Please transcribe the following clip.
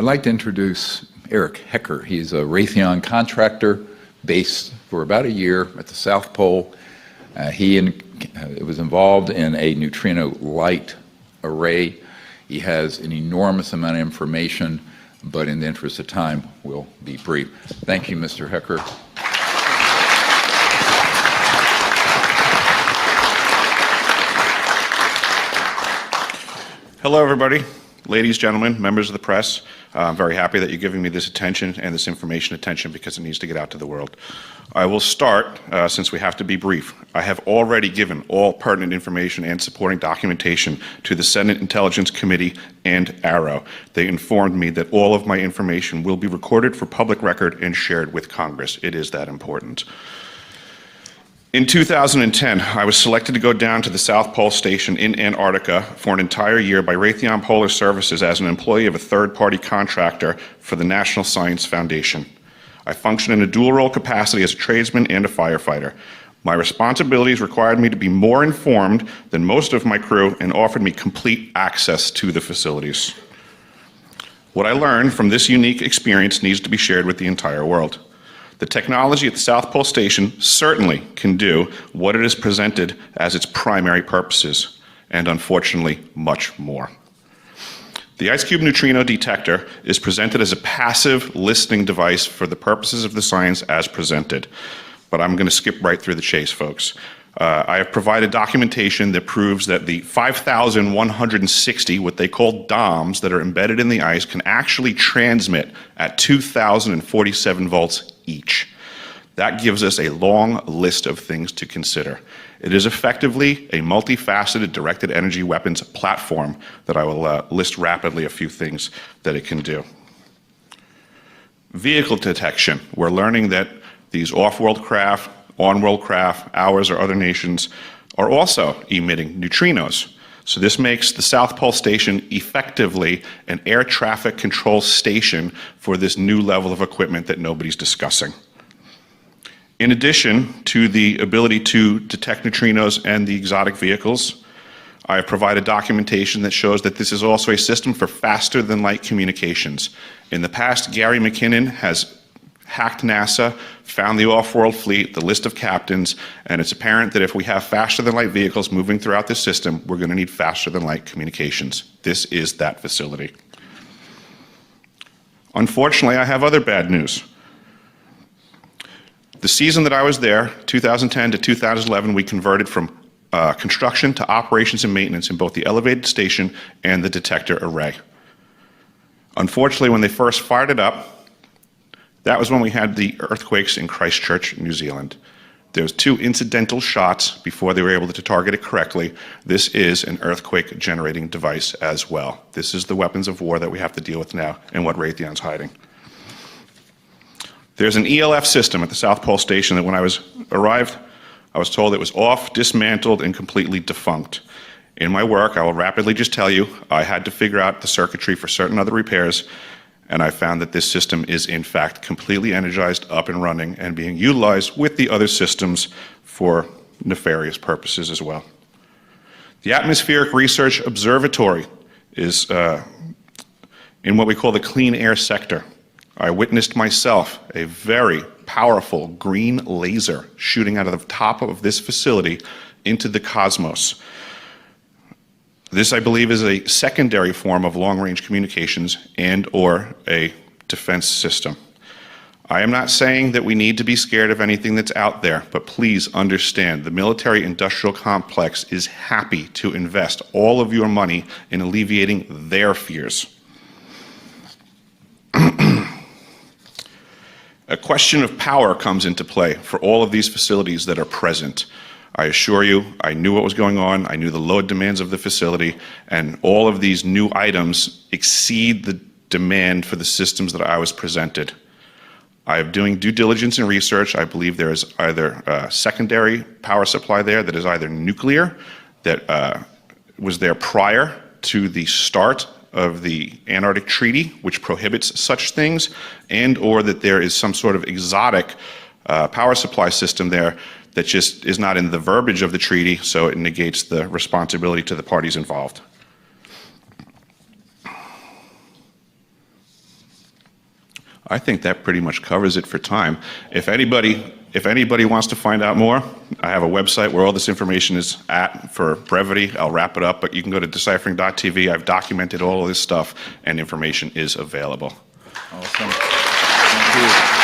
I'd like to introduce Eric Hecker. He's a Raytheon contractor based for about a year at the South Pole. He was involved in a neutrino light array. He has an enormous amount of information, but in the interest of time, we'll be brief. Thank you, Mr. Hecker. Hello, everybody. Ladies, gentlemen, members of the press. I'm very happy that you're giving me this attention and this information attention because it needs to get out to the world. I will start, since we have to be brief. I have already given all pertinent information and supporting documentation to the Senate Intelligence Committee and ARROW. They informed me that all of my information will be recorded for public record and shared with Congress. It is that important. In 2010, I was selected to go down to the South Pole Station in Antarctica for an entire year by Raytheon Polar Services as an employee of a third-party contractor for the National Science Foundation. I function in a dual-role capacity as a tradesman and a firefighter. My responsibilities required me to be more informed than most of my crew and offered me complete access to the facilities. What I learned from this unique experience needs to be shared with the entire world. The technology at the South Pole Station certainly can do what it is presented as its primary purposes, and unfortunately, much more. The IceCube Neutrino detector is presented as a passive listening device for the purposes of the science as presented. But I'm going to skip right through the chase, folks. I have provided documentation that proves that the 5,160, what they call DOMs, that are embedded in the ice can actually transmit at 2,047 volts each. That gives us a long list of things to consider. It is effectively a multifaceted directed energy weapons platform that I will list rapidly a few things that it can do. Vehicle detection. We're learning that these off-world craft, on-world craft, ours or other nations, are also emitting neutrinos. So this makes the South Pole Station effectively an air traffic control station for this new level of equipment that nobody's discussing. In addition to the ability to detect neutrinos and the exotic vehicles, I have provided documentation that shows that this is also a system for faster than light communications. In the past, Gary McKinnon has hacked NASA, found the off-world fleet, the list of captains, and it's apparent that if we have faster-than-light vehicles moving throughout this system, we're going to need faster-than-light communications. This is that facility. Unfortunately, I have other bad news. The season that I was there, 2010 to 2011, we converted from construction to operations and maintenance in both the elevated station and the detector array. Unfortunately, when they first fired it up, that was when we had the earthquakes in Christchurch, New Zealand. There was 2 incidental shots before they were able to target it correctly. This is an earthquake generating device as well. This is the weapons of war that we have to deal with now and what Raytheon's hiding. There's an ELF system at the South Pole Station that when I arrived, I was told it was off, dismantled, and completely defunct. In my work, I will rapidly just tell you, I had to figure out the circuitry for certain other repairs, and I found that this system is in fact completely energized, up and running, and being utilized with the other systems for nefarious purposes as well. The Atmospheric Research Observatory is in what we call the clean air sector. I witnessed myself a very powerful green laser shooting out of the top of this facility into the cosmos. This, I believe, is a secondary form of long-range communications and or a defense system. I am not saying that we need to be scared of anything that's out there, but please understand the military-industrial complex is happy to invest all of your money in alleviating their fears. A question of power comes into play for all of these facilities that are present. I assure you, I knew what was going on, I knew the load demands of the facility, and all of these new items exceed the demand for the systems that I was presented. I am doing due diligence and research. I believe there is either a secondary power supply there that is either nuclear, that was there prior to the start of the Antarctic Treaty, which prohibits such things, and or that there is some sort of exotic power supply system there that just is not in the verbiage of the treaty, so it negates the responsibility to the parties involved. I think that pretty much covers it for time. If anybody wants to find out more, I have a website where all this information is at. For brevity, I'll wrap it up, but you can go to deciphering.tv. I've documented all of this stuff, and information is available. Awesome. Thank you.